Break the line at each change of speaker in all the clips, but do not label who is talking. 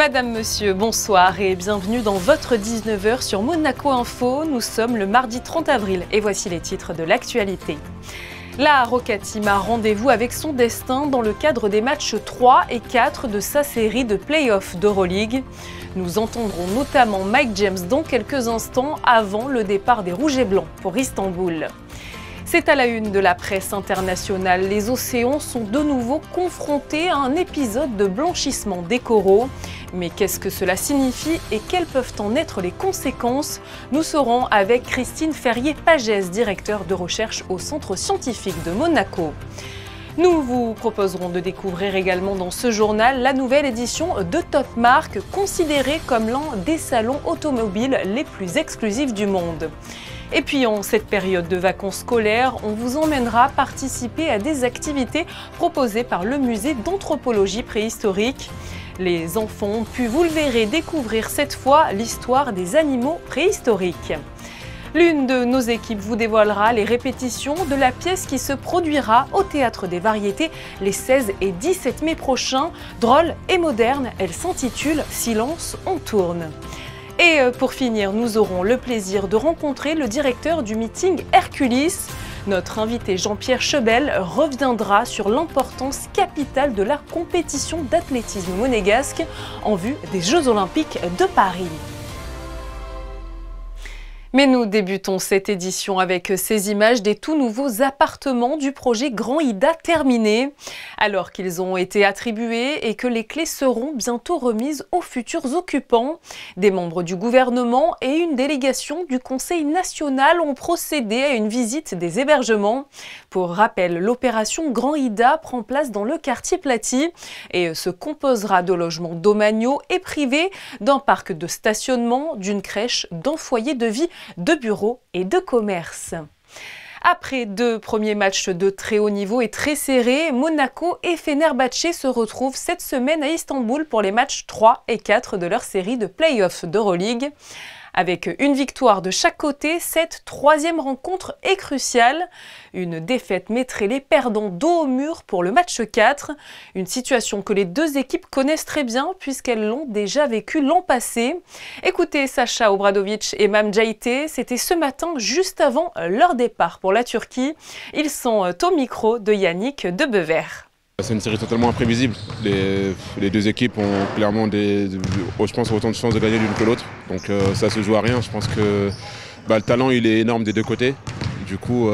Madame, Monsieur, bonsoir et bienvenue dans votre 19h sur Monaco Info. Nous sommes le mardi 30 avril et voici les titres de l'actualité. La Roca Team a rendez-vous avec son destin dans le cadre des matchs 3 et 4 de sa série de play-off d'Euroleague. Nous entendrons notamment Mike James dans quelques instants avant le départ des Rouges et Blancs pour Istanbul. C'est à la une de la presse internationale. Les océans sont de nouveau confrontés à un épisode de blanchissement des coraux. Mais qu'est-ce que cela signifie et quelles peuvent en être les conséquences? Nous saurons avec Christine Ferrier-Pagès, directeur de recherche au Centre scientifique de Monaco. Nous vous proposerons de découvrir également dans ce journal la nouvelle édition de Top Marque, considérée comme l'un des salons automobiles les plus exclusifs du monde. Et puis en cette période de vacances scolaires, on vous emmènera participer à des activités proposées par le musée d'anthropologie préhistorique. Les enfants ont pu, vous le verrez, découvrir cette fois l'histoire des animaux préhistoriques. L'une de nos équipes vous dévoilera les répétitions de la pièce qui se produira au Théâtre des Variétés les 16 et 17 mai prochains. Drôle et moderne, elle s'intitule « Silence, on tourne ». Et pour finir, nous aurons le plaisir de rencontrer le directeur du meeting Hercules. Notre invité Jean-Pierre Chebel reviendra sur l'importance capitale de la compétition d'athlétisme monégasque en vue des Jeux Olympiques de Paris. Mais nous débutons cette édition avec ces images des tout nouveaux appartements du projet Grand Ida terminés. Alors qu'ils ont été attribués et que les clés seront bientôt remises aux futurs occupants, des membres du gouvernement et une délégation du Conseil national ont procédé à une visite des hébergements. Pour rappel, l'opération Grand Ida prend place dans le quartier Platy et se composera de logements domaniaux et privés, d'un parc de stationnement, d'une crèche, d'un foyer de vie, de bureaux et de commerce. Après deux premiers matchs de très haut niveau et très serrés, Monaco et Fenerbahçe se retrouvent cette semaine à Istanbul pour les matchs 3 et 4 de leur série de play-off d'Euroleague. Avec une victoire de chaque côté, cette troisième rencontre est cruciale. Une défaite mettrait les perdants dos au mur pour le match 4. Une situation que les deux équipes connaissent très bien puisqu'elles l'ont déjà vécue l'an passé. Écoutez Sacha Obradovic et Mam Jaite, c'était ce matin juste avant leur départ pour la Turquie. Ils sont au micro de Yannick Debever.
C'est une série totalement imprévisible. Les deux équipes ont clairement je pense, autant de chances de gagner l'une que l'autre. Donc ça se joue à rien. Je pense que le talent il est énorme des deux côtés. Du coup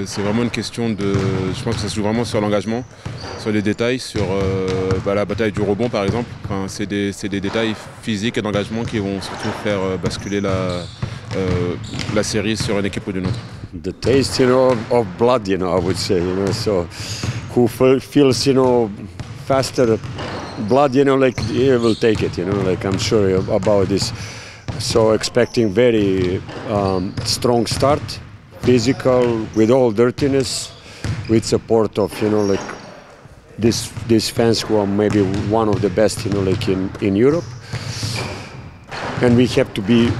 c'est vraiment une question de... Je pense que ça se joue vraiment sur l'engagement, sur les détails, sur la bataille du rebond par exemple. Enfin, c'est des détails physiques et d'engagement qui vont surtout faire basculer la série sur une équipe ou d'une autre.
The taste, of blood, I would say, so who feels, faster blood, like he will take it, like I'm sure about this. So expecting very strong start, physical, with all dirtiness, with support of, like these fans who are maybe one of the best, like in Europe. And we have to be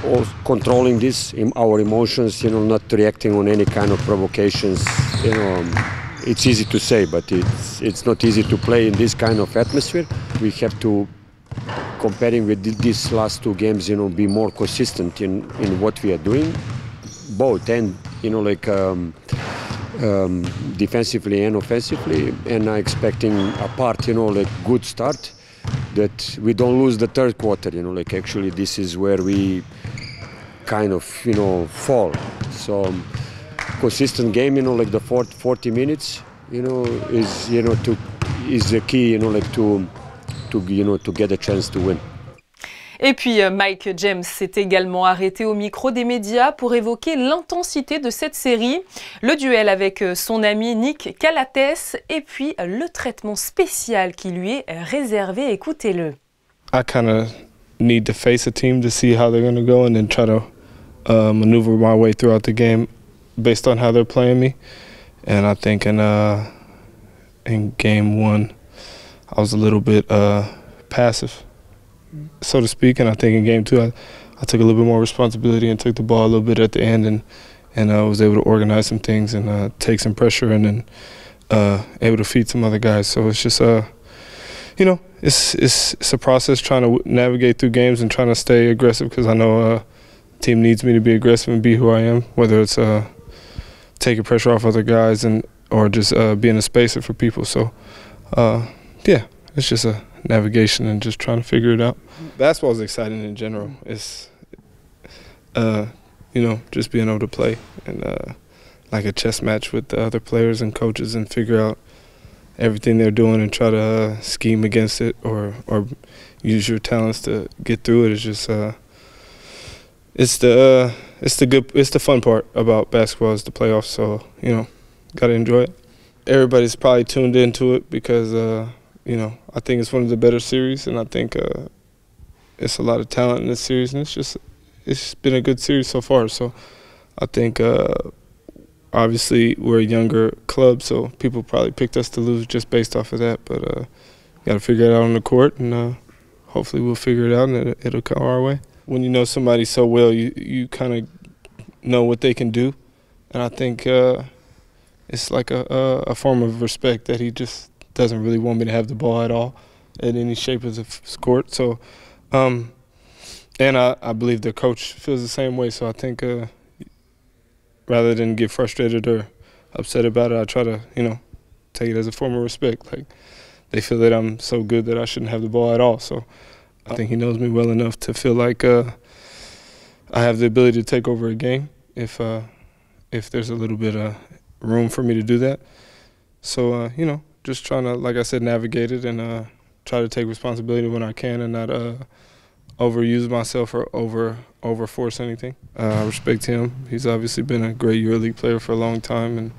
controlling this, our emotions, not reacting on any kind of provocations. It's easy to say, but it's not easy to play in this kind of atmosphere. We have to, comparing with these last two games, be more consistent in what we are doing, both and defensively and offensively. And I'm expecting a part, good start. That we don't lose the third quarter, actually this is where we kind of, fall. So consistent game, the 40 minutes, is the key, to get a chance to win.
Et puis Mike James s'est également arrêté au micro des médias pour évoquer l'intensité de cette série, le duel avec son ami Nick Calates et puis le traitement spécial qui lui est réservé. Écoutez-le.
I kind of need to face a team to see how they're going to go and then try to maneuver my way throughout the game based on how they're playing me. And I think in game one, I was a little bit passive, so to speak, and I think in game two I took a little bit more responsibility and took the ball a little bit at the end and I was able to organize some things and take some pressure and then able to feed some other guys. So it's just you know, it's a process trying to navigate through games and trying to stay aggressive because I know team needs me to be aggressive and be who I am, whether it's taking pressure off other guys or just being a spacer for people. So, yeah, it's just a navigation and just trying to figure it out. Basketball is exciting in general. It's, you know, just being able to play and like a chess match with the other players and coaches and figure out everything they're doing and try to scheme against it or use your talents to get through it. It's just it's the fun part about basketball is the playoffs. So you know, gotta enjoy it. Everybody's probably tuned into it because you know, I think it's one of the better series, and I think it's a lot of talent in this series, and it's been a good series so far. So I think obviously we're a younger club, so people probably picked us to lose just based off of that. But got to figure it out on the court, and hopefully we'll figure it out, and it'll come our way. When you know somebody so well, you kind of know what they can do, and I think it's like a form of respect that he just doesn't really want me to have the ball at all, at any shape of the court. So, and I believe the coach feels the same way. So I think rather than get frustrated or upset about it, I try to, you know, take it as a form of respect. Like they feel that I'm so good that I shouldn't have the ball at all. So I think he knows me well enough to feel like I have the ability to take over a game if there's a little bit of room for me to do that. So, you know, just trying to, like I said, navigate it and try to take responsibility when I can and not overuse myself or overforce anything. I respect him. He's obviously been a great EuroLeague player for a long time and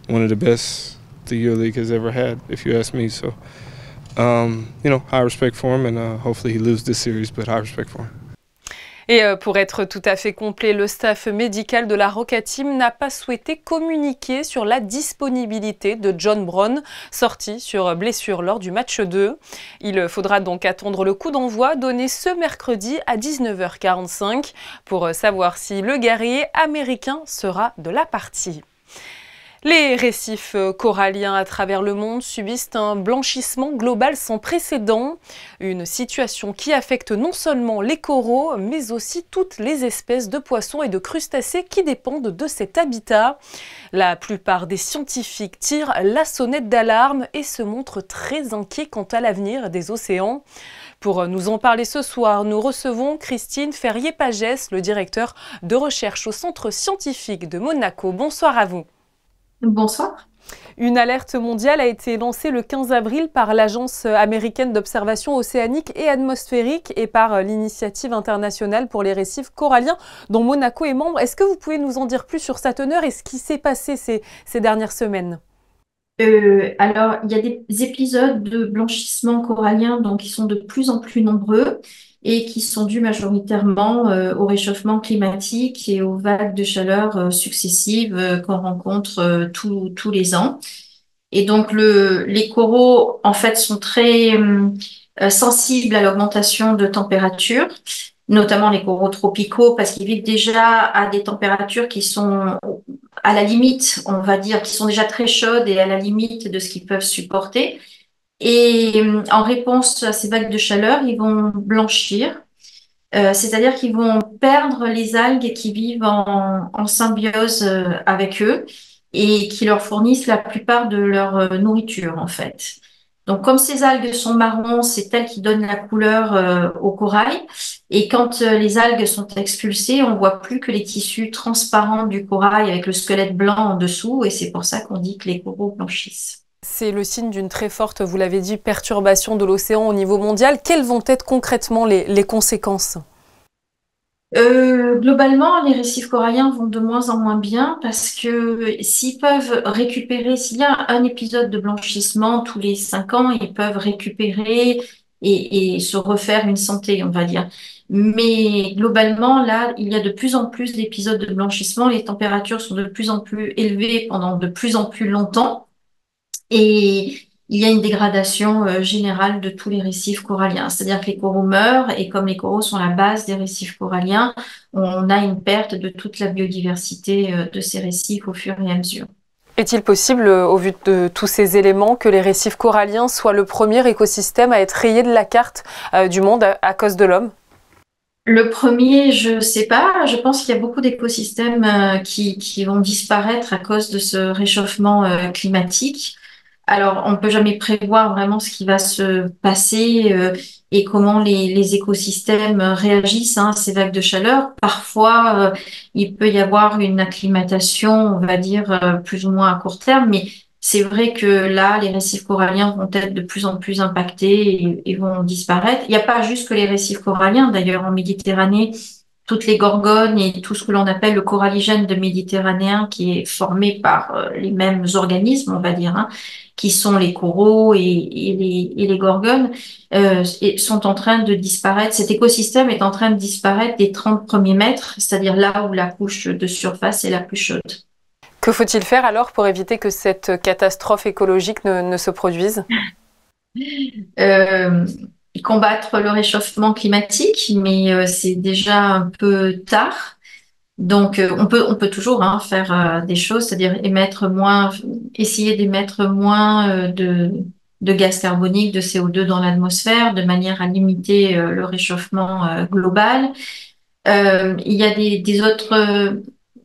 one of the best the EuroLeague has ever had, if you ask me. So, you know, high respect for him, and hopefully he loses this series, but high respect for him.
Et pour être tout à fait complet, le staff médical de la Roca Team n'a pas souhaité communiquer sur la disponibilité de John Brown, sorti sur blessure lors du match 2. Il faudra donc attendre le coup d'envoi donné ce mercredi à 19h45 pour savoir si le guerrier américain sera de la partie. Les récifs coralliens à travers le monde subissent un blanchissement global sans précédent, une situation qui affecte non seulement les coraux, mais aussi toutes les espèces de poissons et de crustacés qui dépendent de cet habitat. La plupart des scientifiques tirent la sonnette d'alarme et se montrent très inquiets quant à l'avenir des océans. Pour nous en parler ce soir, nous recevons Christine Ferrier-Pagès, le directeur de recherche au Centre scientifique de Monaco. Bonsoir à vous.
Bonsoir.
Une alerte mondiale a été lancée le 15 avril par l'Agence américaine d'observation océanique et atmosphérique et par l'Initiative internationale pour les récifs coralliens dont Monaco est membre. Est-ce que vous pouvez nous en dire plus sur sa teneur et ce qui s'est passé ces dernières semaines ?
Alors, il y a des épisodes de blanchissement corallien donc, qui sont de plus en plus nombreux et qui sont dus majoritairement au réchauffement climatique et aux vagues de chaleur successives qu'on rencontre tous les ans. Et donc, les coraux, en fait, sont très sensibles à l'augmentation de température, notamment les coraux tropicaux, parce qu'ils vivent déjà à des températures qui sont à la limite, on va dire, qui sont déjà très chaudes et à la limite de ce qu'ils peuvent supporter. Et en réponse à ces vagues de chaleur, ils vont blanchir, c'est-à-dire qu'ils vont perdre les algues qui vivent en symbiose avec eux et qui leur fournissent la plupart de leur nourriture, en fait. Donc, comme ces algues sont marrons, c'est elles qui donnent la couleur au corail. Et quand les algues sont expulsées, on voit plus que les tissus transparents du corail avec le squelette blanc en dessous. Et c'est pour ça qu'on dit que les coraux blanchissent.
C'est le signe d'une très forte, vous l'avez dit, perturbation de l'océan au niveau mondial. Quelles vont être concrètement les conséquences ?
Globalement, les récifs coralliens vont de moins en moins bien parce que s'ils peuvent récupérer, s'il y a un épisode de blanchissement tous les 5 ans, ils peuvent récupérer et se refaire une santé, on va dire. Mais globalement, là, il y a de plus en plus d'épisodes de blanchissement. Les températures sont de plus en plus élevées pendant de plus en plus longtemps. Et il y a une dégradation générale de tous les récifs coralliens. C'est-à-dire que les coraux meurent et comme les coraux sont la base des récifs coralliens, on a une perte de toute la biodiversité de ces récifs au fur et à mesure.
Est-il possible, au vu de tous ces éléments, que les récifs coralliens soient le premier écosystème à être rayé de la carte du monde à cause de l'homme?
Le premier, je sais pas. Je pense qu'il y a beaucoup d'écosystèmes qui vont disparaître à cause de ce réchauffement climatique. Alors, on ne peut jamais prévoir vraiment ce qui va se passer et comment les écosystèmes réagissent à ces vagues de chaleur. Parfois, il peut y avoir une acclimatation, on va dire, plus ou moins à court terme, mais c'est vrai que là, les récifs coralliens vont être de plus en plus impactés et vont disparaître. Il n'y a pas juste que les récifs coralliens, d'ailleurs, en Méditerranée, toutes les gorgones et tout ce que l'on appelle le coralligène de méditerranéen qui est formé par les mêmes organismes, on va dire, hein, qui sont les coraux et les gorgones, sont en train de disparaître. Cet écosystème est en train de disparaître des 30 premiers mètres, c'est-à-dire là où la couche de surface est la plus chaude.
Que faut-il faire alors pour éviter que cette catastrophe écologique ne se produise?
Combattre le réchauffement climatique, mais c'est déjà un peu tard. Donc, on peut toujours faire des choses, c'est-à-dire essayer d'émettre moins de gaz carbonique, de CO2 dans l'atmosphère, de manière à limiter le réchauffement global. Il y a des autres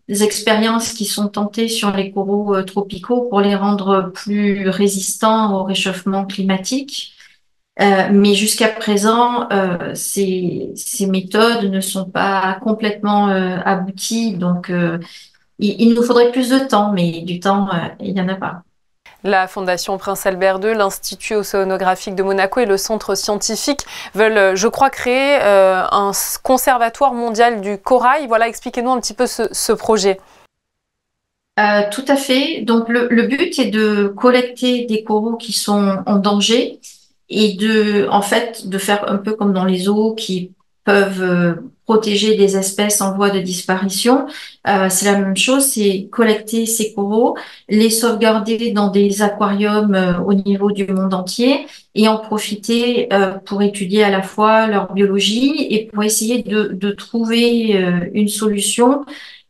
expériences qui sont tentées sur les coraux tropicaux pour les rendre plus résistants au réchauffement climatique. Mais jusqu'à présent, ces méthodes ne sont pas complètement abouties. Donc, il nous faudrait plus de temps, mais du temps, il n'y en a pas.
La Fondation Prince Albert II, l'Institut océanographique de Monaco et le Centre scientifique veulent, je crois, créer un conservatoire mondial du corail. Voilà, expliquez-nous un petit peu ce projet.
Tout à fait. Donc, le but est de collecter des coraux qui sont en danger et en fait, de faire un peu comme dans les zoos qui peuvent protéger des espèces en voie de disparition. C'est la même chose, c'est collecter ces coraux, les sauvegarder dans des aquariums au niveau du monde entier et en profiter pour étudier à la fois leur biologie et pour essayer de trouver une solution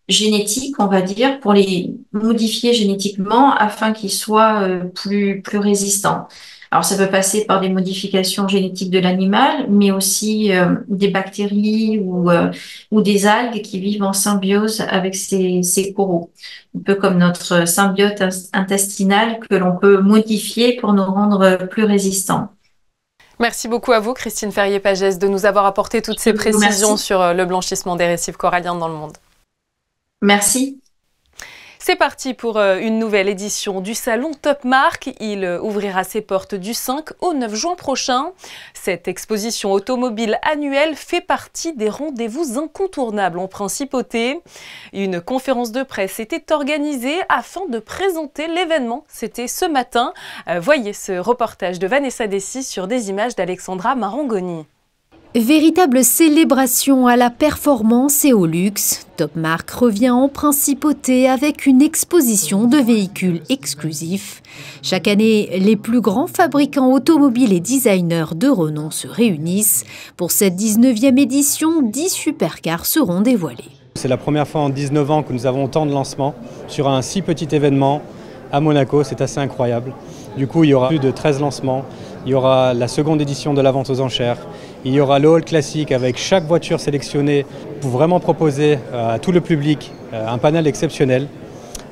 génétique, on va dire, pour les modifier génétiquement afin qu'ils soient plus résistants. Alors, ça peut passer par des modifications génétiques de l'animal, mais aussi des bactéries ou des algues qui vivent en symbiose avec ces coraux. Un peu comme notre symbiote intestinale que l'on peut modifier pour nous rendre plus résistants.
Merci beaucoup à vous, Christine Ferrier-Pagès, de nous avoir apporté toutes ces précisions sur le blanchissement des récifs coralliens dans le monde.
Merci.
C'est parti pour une nouvelle édition du salon Top Marque. Il ouvrira ses portes du 5 au 9 juin prochain. Cette exposition automobile annuelle fait partie des rendez-vous incontournables en Principauté. Une conférence de presse était organisée afin de présenter l'événement. C'était ce matin. Voyez ce reportage de Vanessa Dessy sur des images d'Alexandra Marangoni.
Véritable célébration à la performance et au luxe, Top Marque revient en Principauté avec une exposition de véhicules exclusifs. Chaque année, les plus grands fabricants automobiles et designers de renom se réunissent. Pour cette 19e édition, 10 supercars seront dévoilés.
C'est la première fois en 19 ans que nous avons autant de lancements sur un si petit événement à Monaco, c'est assez incroyable. Du coup, il y aura plus de 13 lancements. Il y aura la seconde édition de la vente aux enchères. Il y aura le hall classique avec chaque voiture sélectionnée pour vraiment proposer à tout le public un panel exceptionnel.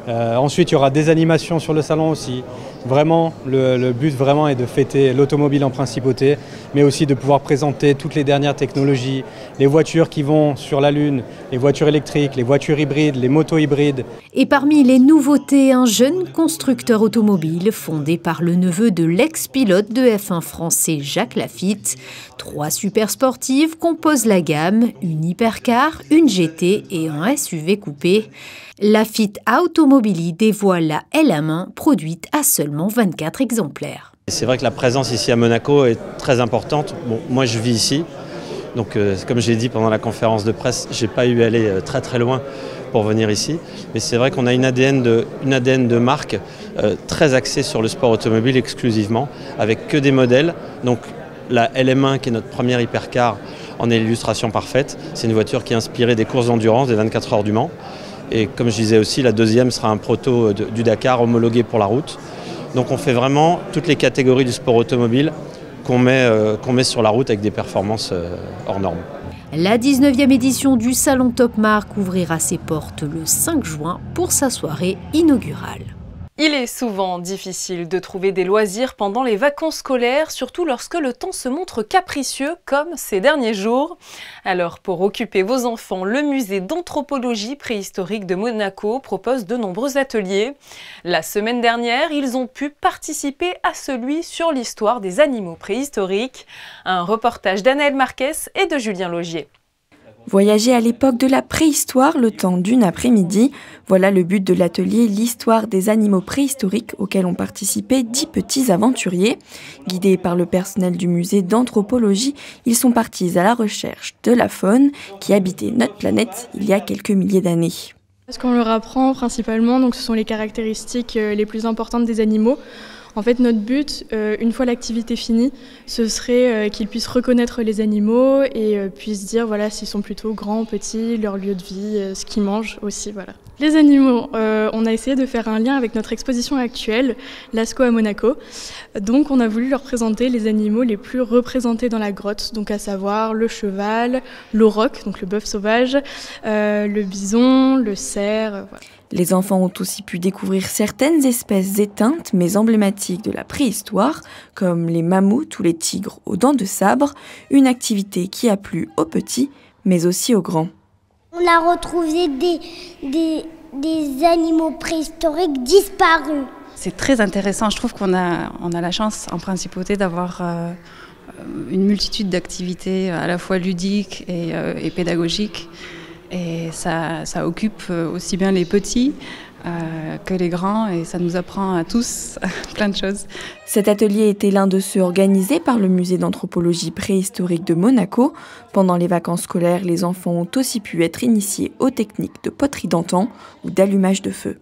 Ensuite, il y aura des animations sur le salon aussi. Vraiment, le but vraiment est de fêter l'automobile en Principauté, mais aussi de pouvoir présenter toutes les dernières technologies, les voitures qui vont sur la Lune, les voitures électriques, les voitures hybrides, les motos hybrides.
Et parmi les nouveautés, un jeune constructeur automobile fondé par le neveu de l'ex-pilote de F1 français Jacques Lafitte. 3 super sportives composent la gamme, une hypercar, une GT et un SUV coupé. Lafitte Automobili dévoile la LM1 produite à seulement 24 exemplaires.
C'est vrai que la présence ici à Monaco est très importante. Bon, moi je vis ici, donc comme j'ai dit pendant la conférence de presse, j'ai pas eu à aller très loin pour venir ici. Mais c'est vrai qu'on a une ADN de marque très axée sur le sport automobile exclusivement, avec que des modèles. Donc la LM1 qui est notre première hypercar en est l'illustration parfaite. C'est une voiture qui est inspirée des courses d'endurance des 24 heures du Mans. Et comme je disais aussi, la deuxième sera un proto du Dakar homologué pour la route. Donc on fait vraiment toutes les catégories du sport automobile qu'on met sur la route avec des performances hors normes.
La 19e édition du Salon Top Marque ouvrira ses portes le 5 juin pour sa soirée inaugurale.
Il est souvent difficile de trouver des loisirs pendant les vacances scolaires, surtout lorsque le temps se montre capricieux comme ces derniers jours. Alors pour occuper vos enfants, le musée d'anthropologie préhistorique de Monaco propose de nombreux ateliers. La semaine dernière, ils ont pu participer à celui sur l'histoire des animaux préhistoriques. Un reportage d'Anaëlle Marquez et de Julien Logier.
Voyager à l'époque de la préhistoire le temps d'une après-midi, voilà le but de l'atelier L'histoire des animaux préhistoriques auquel ont participé 10 petits aventuriers. Guidés par le personnel du musée d'anthropologie, ils sont partis à la recherche de la faune qui habitait notre planète il y a quelques milliers d'années.
Ce qu'on leur apprend principalement, donc, ce sont les caractéristiques les plus importantes des animaux. En fait, notre but, une fois l'activité finie, ce serait qu'ils puissent reconnaître les animaux et puissent dire voilà, s'ils sont plutôt grands, petits, leur lieu de vie, ce qu'ils mangent aussi. Voilà. Les animaux, on a essayé de faire un lien avec notre exposition actuelle, l'ASCO à Monaco. Donc on a voulu leur présenter les animaux les plus représentés dans la grotte, donc à savoir le cheval, l'auroch, donc le bœuf sauvage, le bison, le cerf, voilà.
Les enfants ont aussi pu découvrir certaines espèces éteintes mais emblématiques de la préhistoire, comme les mammouths ou les tigres aux dents de sabre, une activité qui a plu aux petits mais aussi aux grands.
On a retrouvé des animaux préhistoriques disparus.
C'est très intéressant, je trouve qu'on a la chance en principauté d'avoir une multitude d'activités à la fois ludiques et pédagogiques. Et ça occupe aussi bien les petits que les grands et ça nous apprend à tous plein de choses.
Cet atelier était l'un de ceux organisés par le musée d'anthropologie préhistorique de Monaco. Pendant les vacances scolaires, les enfants ont aussi pu être initiés aux techniques de poterie d'antan ou d'allumage de feu.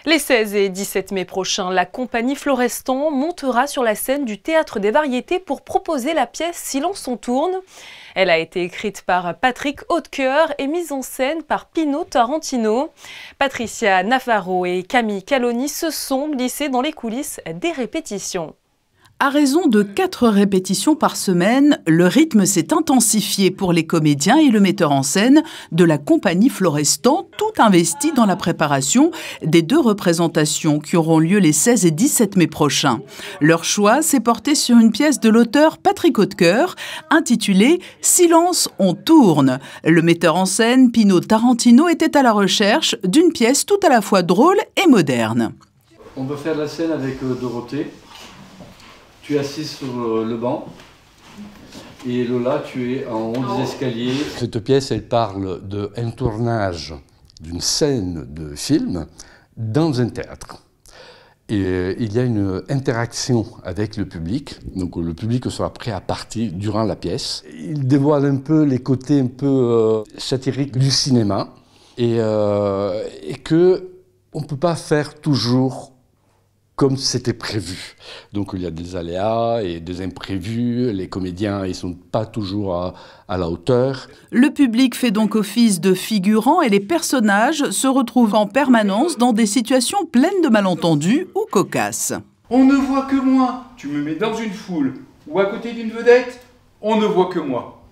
Les 16 et 17 mai prochains, la compagnie Florestan montera sur la scène du Théâtre des Variétés pour proposer la pièce Silence on tourne. Elle a été écrite par Patrick Hautecoeur et mise en scène par Pino Tarantino. Patricia Navarro et Camille Caloni se sont glissés dans les coulisses des répétitions.
À raison de 4 répétitions par semaine, le rythme s'est intensifié pour les comédiens et le metteur en scène de la compagnie Florestan, tout investi dans la préparation des 2 représentations qui auront lieu les 16 et 17 mai prochains. Leur choix s'est porté sur une pièce de l'auteur Patrick Hautecoeur, intitulée « Silence, on tourne ». Le metteur en scène, Pino Tarantino, était à la recherche d'une pièce tout à la fois drôle et moderne.
On peut faire la scène avec Dorothée. Tu es assise sur le banc et Lola, tu es en haut des escaliers.
Cette pièce, elle parle d'un tournage d'une scène de film dans un théâtre. Et il y a une interaction avec le public, donc le public sera prêt à partir durant la pièce. Il dévoile un peu les côtés un peu satiriques du cinéma et que on ne peut pas faire toujours comme c'était prévu. Donc il y a des aléas et des imprévus, les comédiens ils sont pas toujours à la hauteur.
Le public fait donc office de figurant et les personnages se retrouvent en permanence dans des situations pleines de malentendus ou cocasses.
On ne voit que moi. Tu me mets dans une foule ou à côté d'une vedette, on ne voit que moi.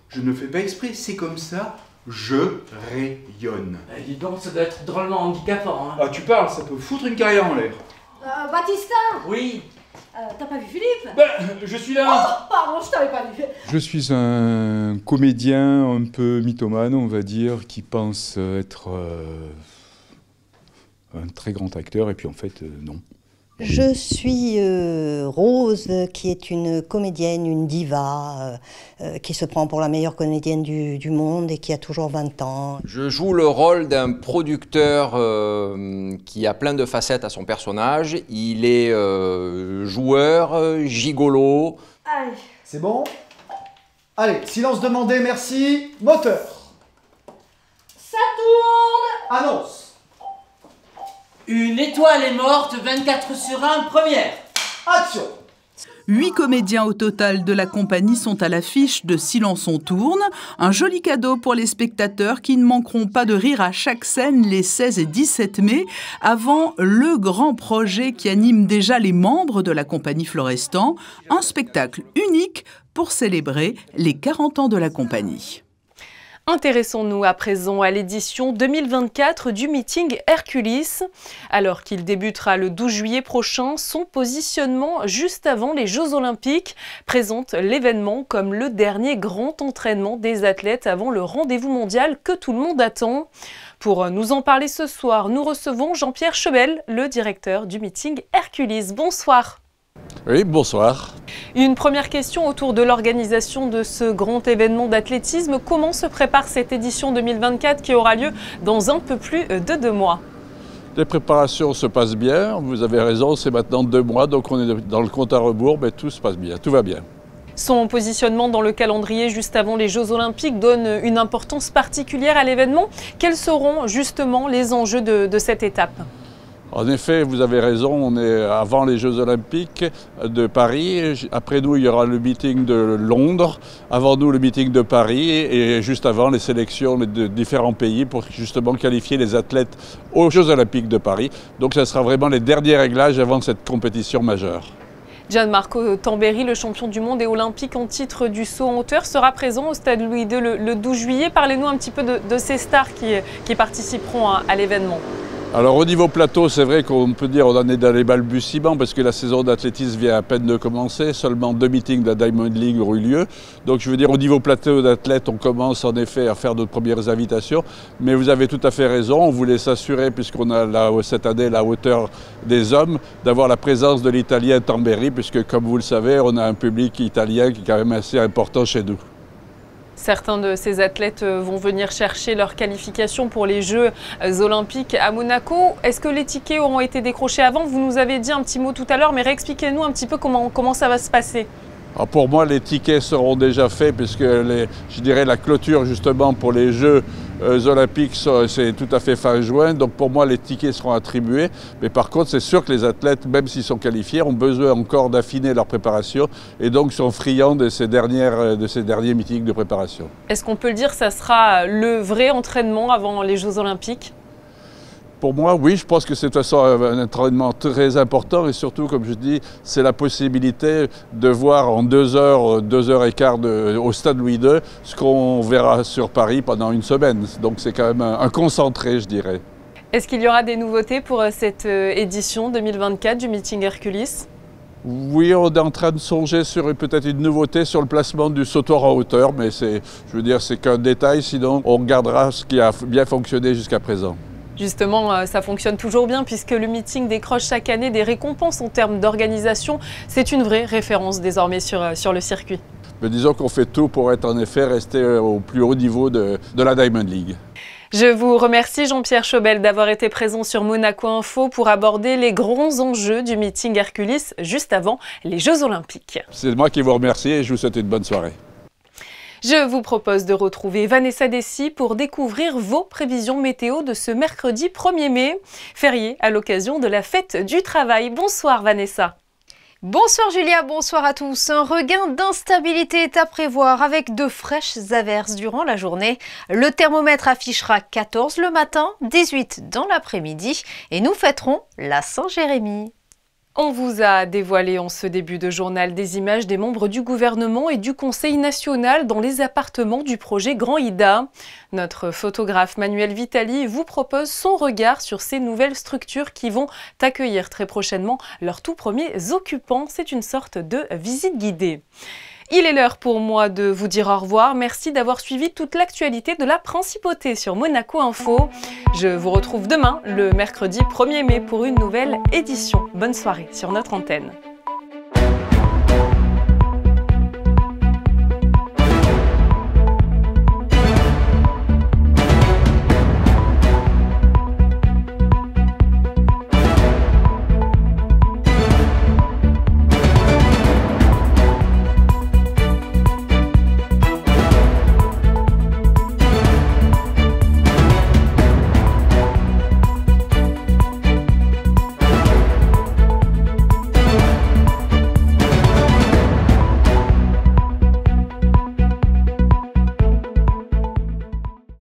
Je ne fais pas exprès, c'est comme ça, je rayonne.
Dis donc, ça doit être drôlement handicapant. Hein.
Ah tu parles, ça peut foutre une carrière en l'air.
Baptista ?
Oui.
T'as pas vu Philippe ?
Je suis là.
Oh, pardon, je t'avais pas vu.
Je suis un comédien un peu mythomane, on va dire, qui pense être un très grand acteur, et puis en fait, non.
Je suis Rose, qui est une comédienne, une diva, qui se prend pour la meilleure comédienne du monde et qui a toujours 20 ans.
Je joue le rôle d'un producteur qui a plein de facettes à son personnage. Il est joueur, gigolo.
Allez. C'est bon ? Allez, silence demandé, merci. Moteur.
Ça tourne.
Annonce.
Une étoile est morte, 24/1, première.
Action.
8 comédiens au total de la compagnie sont à l'affiche de Silence on tourne. Un joli cadeau pour les spectateurs qui ne manqueront pas de rire à chaque scène les 16 et 17 mai, avant le grand projet qui anime déjà les membres de la compagnie Florestan, un spectacle unique pour célébrer les 40 ans de la compagnie.
Intéressons-nous à présent à l'édition 2024 du meeting Hercules. Alors qu'il débutera le 12 juillet prochain, son positionnement juste avant les Jeux Olympiques présente l'événement comme le dernier grand entraînement des athlètes avant le rendez-vous mondial que tout le monde attend. Pour nous en parler ce soir, nous recevons Jean-Pierre Chebel, le directeur du meeting Hercules. Bonsoir.
Oui, bonsoir.
Une première question autour de l'organisation de ce grand événement d'athlétisme. Comment se prépare cette édition 2024 qui aura lieu dans un peu plus de 2 mois?
Les préparations se passent bien, vous avez raison, c'est maintenant 2 mois, donc on est dans le compte à rebours, mais tout se passe bien, tout va bien.
Son positionnement dans le calendrier juste avant les Jeux Olympiques donne une importance particulière à l'événement. Quels seront justement les enjeux de cette étape ?
En effet, vous avez raison, on est avant les Jeux Olympiques de Paris. Après nous, il y aura le meeting de Londres. Avant nous, le meeting de Paris. Et juste avant, les sélections de différents pays pour justement qualifier les athlètes aux Jeux Olympiques de Paris. Donc, ce sera vraiment les derniers réglages avant cette compétition majeure.
Gianmarco Tamberi, le champion du monde et olympique en titre du saut en hauteur, sera présent au stade Louis II le 12 juillet. Parlez-nous un petit peu de ces stars qui participeront à l'événement.
Alors au niveau plateau, c'est vrai qu'on peut dire qu'on en est dans les balbutiements parce que la saison d'athlétisme vient à peine de commencer. Seulement 2 meetings de la Diamond League ont eu lieu. Donc je veux dire au niveau plateau d'athlètes, on commence en effet à faire notre premières invitations. Mais vous avez tout à fait raison, on voulait s'assurer, puisqu'on a là, cette année la hauteur des hommes, d'avoir la présence de l'Italien Tamberi, puisque comme vous le savez, on a un public italien qui est quand même assez important chez nous.
Certains de ces athlètes vont venir chercher leur qualification pour les Jeux Olympiques à Monaco. Est-ce que les tickets auront été décrochés avant? Vous nous avez dit un petit mot tout à l'heure, mais réexpliquez-nous un petit peu comment ça va se passer.
Alors pour moi, les tickets seront déjà faits puisque je dirais la clôture justement pour les Jeux Olympiques, c'est tout à fait fin juin. Donc pour moi, les tickets seront attribués. Mais par contre, c'est sûr que les athlètes, même s'ils sont qualifiés, ont besoin encore d'affiner leur préparation et donc sont friands de ces derniers meetings de préparation.
Est-ce qu'on peut le dire, ça sera le vrai entraînement avant les Jeux Olympiques ?
Pour moi, oui, je pense que c'est de toute façon un entraînement très important et surtout, comme je dis, c'est la possibilité de voir en 2 heures, 2 heures et quart au stade Louis II, ce qu'on verra sur Paris pendant une semaine. Donc c'est quand même un concentré, je dirais.
Est-ce qu'il y aura des nouveautés pour cette édition 2024 du meeting Hercules ?
Oui, on est en train de songer sur peut-être une nouveauté sur le placement du sautoir en hauteur, mais c'est qu'un détail, sinon on regardera ce qui a bien fonctionné jusqu'à présent.
Justement, ça fonctionne toujours bien puisque le meeting décroche chaque année des récompenses en termes d'organisation. C'est une vraie référence désormais sur le circuit.
Mais disons qu'on fait tout pour être en effet resté au plus haut niveau de la Diamond League.
Je vous remercie Jean-Pierre Chebel d'avoir été présent sur Monaco Info pour aborder les grands enjeux du meeting Hercules juste avant les Jeux Olympiques.
C'est moi qui vous remercie et je vous souhaite une bonne soirée.
Je vous propose de retrouver Vanessa Dessy pour découvrir vos prévisions météo de ce mercredi 1er mai, férié à l'occasion de la fête du travail. Bonsoir Vanessa.
Bonsoir Julia, bonsoir à tous. Un regain d'instabilité est à prévoir avec de fraîches averses durant la journée. Le thermomètre affichera 14 le matin, 18 dans l'après-midi et nous fêterons la Saint-Jérémy.
On vous a dévoilé en ce début de journal des images des membres du gouvernement et du Conseil national dans les appartements du projet Grand Ida. Notre photographe Manuel Vitali vous propose son regard sur ces nouvelles structures qui vont accueillir très prochainement leurs tout premiers occupants. C'est une sorte de visite guidée. Il est l'heure pour moi de vous dire au revoir. Merci d'avoir suivi toute l'actualité de la Principauté sur Monaco Info. Je vous retrouve demain, le mercredi 1er mai, pour une nouvelle édition. Bonne soirée sur notre antenne.